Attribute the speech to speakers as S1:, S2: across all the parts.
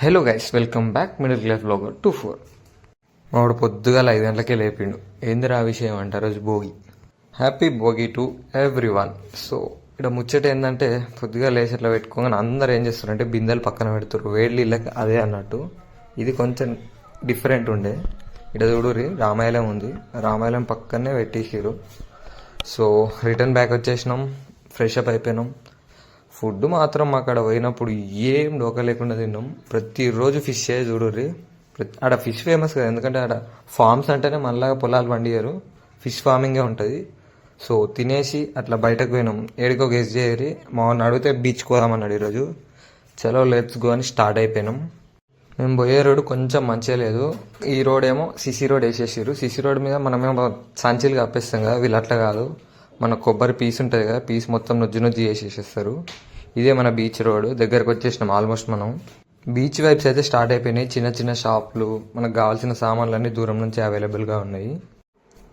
S1: Hello guys, welcome back middle class blogger 24. మావాడు పొద్దుగాల 5 గంటలకే లేపిండు. ఏందిరా విషయం అంటే రోజు Bhogi. Happy Bhogi to every one. So ఇక్కడ ముచ్చట ఏంటంటే పొద్దుగా లేచి అట్లా పెట్టుకోగానే అందరు ఏం చేస్తారంటే బిందెలు పక్కన పెడతారు, వేడి నీళ్ళకి అదే అన్నట్టు. ఇది కొంచెం డిఫరెంట్ ఉండే. ఇక్కడ చూడురి రామాయణం ఉంది, రామాయణం పక్కనే పెట్టేసారు. సో రిటర్న్ బ్యాక్ వచ్చేసినాం, ఫ్రెష్ అప్ అయిపోయినాం. ఫుడ్ మాత్రం అక్కడ పోయినప్పుడు ఏం డోకా లేకుండా తిన్నాం. ప్రతిరోజు ఫిష్ చూడుర్రి. ఆడ ఫిష్ ఫేమస్ కదా, ఎందుకంటే ఆడ ఫార్మ్స్ అంటేనే మళ్ళా పొలాలు పండియరు, ఫిష్ ఫార్మింగే ఉంటుంది. సో తినేసి అట్లా బయటకు పోయినాం. ఏడికో గెస్ట్ చేయరి, మామూలు అడిగితే బీచ్కి పోదామన్నాడు ఈరోజు. చలో లెట్స్ గో అని స్టార్ట్ అయిపోయినాం. మేము పోయే రోడ్డు కొంచెం మంచిగా లేదు. ఈ రోడ్ ఏమో సిసి రోడ్ వేసేసారు. సిసి రోడ్ మీద మనమేమో సంచిలు కప్పేస్తాం కదా, వీళ్ళు అట్లా కాదు. మన కొబ్బరి పీస్ ఉంటుంది కదా, పీస్ మొత్తం నుజ్జు చేసేసేస్తారు. ఇదే మన బీచ్ రోడ్. దగ్గరకు వచ్చేసినాం ఆల్మోస్ట్. మనం బీచ్ వైబ్స్ అయితే స్టార్ట్ అయిపోయినాయి. చిన్న చిన్న షాపులు, మనకు కావాల్సిన సామాన్లన్నీ దూరం నుంచి అవైలబుల్గా ఉన్నాయి.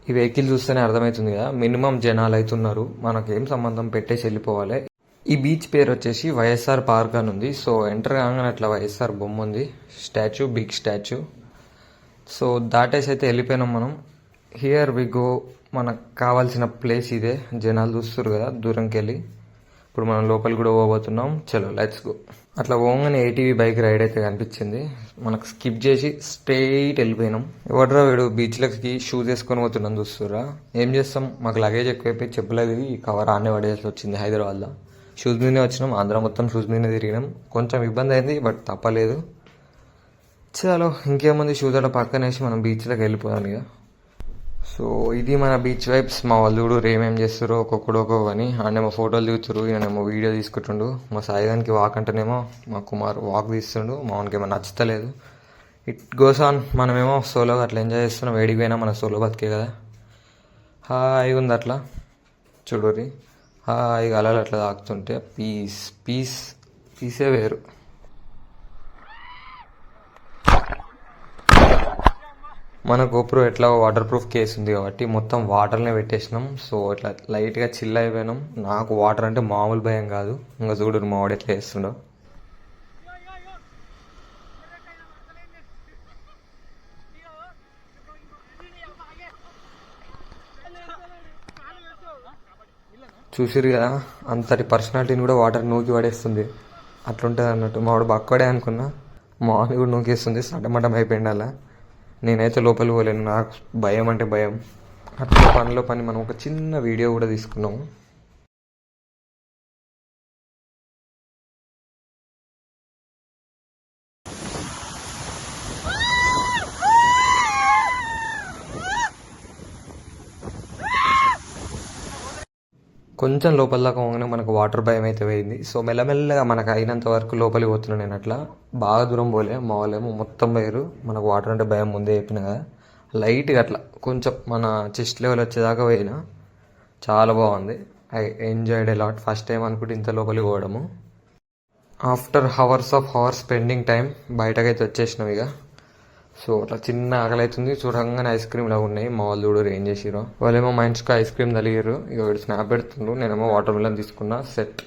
S1: ఈ వెహికల్ చూస్తేనే అర్థమవుతుంది కదా, మినిమం జనాలు అవుతున్నారు. మనకేం సంబంధం, పెట్టేసి వెళ్ళిపోవాలి. ఈ బీచ్ పేరు వచ్చేసి వైఎస్ఆర్ పార్క్ అని ఉంది. సో ఎంటర్ కాగానే అట్లా వైఎస్ఆర్ బొమ్మ ఉంది, స్టాచ్యూ, బిగ్ స్టాచ్యూ. సో దాటేసి అయితే వెళ్ళిపోయినాం మనం. Here we go. మనకు కావాల్సిన ప్లేస్ ఇదే. జనాలు చూస్తారు కదా దూరంకి వెళ్ళి. ఇప్పుడు మనం లోపలికి కూడా పోబోతున్నాం. చలో లెట్స్ గో. అట్లా పోగానే ఏటీవీ బైక్ రైడ్ అయితే కనిపించింది. మనకు స్కిప్ చేసి స్ట్రైట్ వెళ్ళిపోయినాం. ఎవడరా వీడు బీచ్లకి షూస్ వేసుకొని పోతున్నాం చూస్తురా. ఏం చేస్తాం, మాకు లగేజ్ ఎక్కువైపోయి చెప్పులది కవర్ ఆనే పడేసి వచ్చింది హైదరాబాద్లో. షూస్ మీదనే వచ్చినాం, ఆంధ్ర మొత్తం షూస్ మీదనే తిరిగినాం. కొంచెం ఇబ్బంది అయింది, బట్ తప్పలేదు. చలో ఇంకేముంది, షూస్ అట్లా పక్కన వేసి మనం బీచ్లోకి వెళ్ళిపోయాం ఇక. సో ఇది మన బీచ్ వైబ్స్. మా వాళ్ళు ఏమేం చేస్తారో ఒక్కొక్కడు ఒక్కొక్కని. ఆడనేమో ఫోటోలు దిగుతారు, ఈయనేమో వీడియో తీసుకుంటుండు. మా సాయిగానికి వాక్ అంటేనేమో మా కుమార్ వాక్ తీస్తుండు. మా వానికి ఏమో నచ్చుతలేదు. It goes on. మనమేమో సోలోగా అట్లా ఎంజాయ్ చేస్తున్నాం. వేడికి పోయినా మన సోలో బతికే కదా. హాయిగా ఉంది అట్లా చూడరి. హాయిగా అలా అట్లా తాకుతుంటే పీస్ పీస్ పీసే వేరు. మన గోప్రో ఎట్లా వాటర్ ప్రూఫ్ కేసు ఉంది కాబట్టి మొత్తం వాటర్నే పెట్టేసినాం. సో ఇట్లా లైట్గా చిల్ అయిపోయినాం. నాకు వాటర్ అంటే మామూలు భయం కాదు. ఇంకా చూడు మా వాడు ఎట్లా వేస్తుండో. చూసిరు కదా, అంతటి పర్సనాలిటీని కూడా వాటర్ నూకి పడేస్తుంది. అట్లుంటుంది అన్నట్టు. మా వాడు బక్కడే అనుకున్నా, మా వాడిని కూడా నూకేస్తుంది. సటమటం అయిపోయింది అలా. నేనైతే లోపలికి పోలేను, నాకు భయం అంటే భయం. అట్లా పనిలో పని మనం ఒక చిన్న వీడియో కూడా తీసుకున్నాము. కొంచెం లోపల దాకా పోగానే మనకు వాటర్ భయం అయితే పోయింది. సో మెల్లమెల్లగా మనకు అయినంత వరకు లోపలికి పోతున్నాను నేను. అట్లా బాగా దూరం పోలే. మా వాళ్ళేమో మొత్తం పోయారు. మనకు వాటర్ అంటే భయం ముందే చెప్పిన కదా. లైట్గా అట్లా కొంచెం మన చెస్ట్ లెవెల్ వచ్చేదాకా పోయినా. చాలా బాగుంది. I enjoyed a lot. First time అనుకుంటే ఇంత లోపలికి పోవడము. After hours of hours spending time బయటకైతే వచ్చేసినాం ఇక. సో అట్లా చిన్న ఆకలి అవుతుంది. చూడంగానే ఐస్ క్రీమ్ లాగా ఉన్నాయి. మా వాళ్ళు చూడరు ఏం చేసిరో. వాళ్ళేమో మనిషికి ఐస్ క్రీమ్ తలిగారు. ఇక వీడు స్నాప్ పెడుతుండ్రు, నేనేమో వాటర్ మిలన్ తీసుకున్నా. సెట్.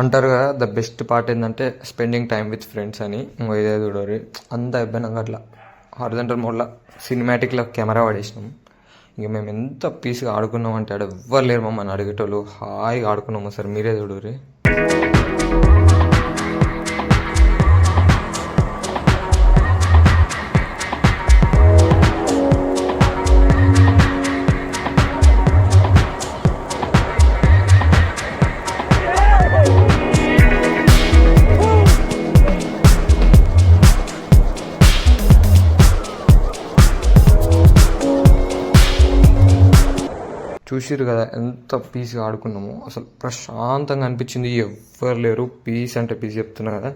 S1: అంటారు కదా ద బెస్ట్ పార్ట్ ఏంటంటే స్పెండింగ్ టైం విత్ ఫ్రెండ్స్ అని. ఇంకో ఇదే చూడరు. అంతా అయిపోయినాక అట్లా హారిజాంటల్ మోడ్లో సినిమాటిక్లో కెమెరా పడేసినాం. ఇక మేము ఎంత పీస్గా ఆడుకున్నాం అంటే ఆడ ఎవ్వరు లేరు మమ్మల్ని అడిగేటోళ్ళు. హాయిగా ఆడుకున్నాము. సార్ మీరే చూడురి. చూసిరు కదా ఎంత పీస్గా ఆడుకున్నాము. అసలు ప్రశాంతంగా అనిపించింది. ఎవ్వరు లేరు, పీస్ అంటే పీస్ చెప్తున్నా కదా.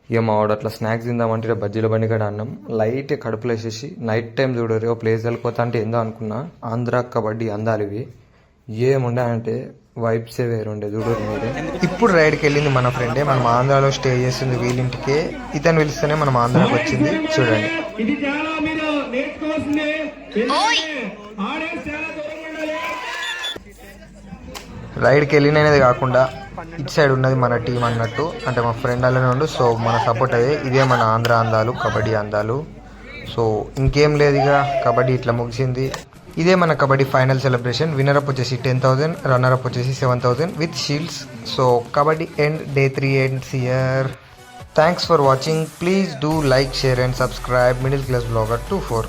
S1: ఇక మా వాడు అట్లా స్నాక్స్ తిందామంటే బజ్జీల బండి కూడా అన్నాం. లైట్ కడుపులో వేసేసి నైట్ టైం చూడరు ఒక ప్లేస్ వెళ్ళిపోతా అంటే ఏందో అనుకున్నా. ఆంధ్ర కబడ్డీ అందాలు ఇవి. ఏముండే అంటే వైబ్సే వేరుండే. చూడరు మీరే. ఇప్పుడు రైడ్కి వెళ్ళింది మన ఫ్రెండే. మనం ఆంధ్రాలో స్టే చేస్తుంది వీళ్ళింటికే. ఇతను పిలిస్తేనే మనం ఆంధ్రాకి వచ్చింది. చూడండి. రైడ్కి వెళ్ళినది కాకుండా ఇటు సైడ్ ఉన్నది మన టీం అన్నట్టు, అంటే మా ఫ్రెండ్ అలానే ఉండు. సో మన సపోర్ట్ అయ్యే ఇదే మన ఆంధ్ర అందాలు, కబడ్డీ అందాలు. సో ఇంకేం లేదు, ఇక కబడ్డీ ఇట్లా ముగిసింది. ఇదే మన kabaddi final celebration. Winner up వచ్చేసి 10,000, రన్నర్ అప్ వచ్చేసి 7,000 with shields. So kabaddi end, day 3 ends here. Thanks for watching. Please do like, share and subscribe Middle Class Vlogger 24.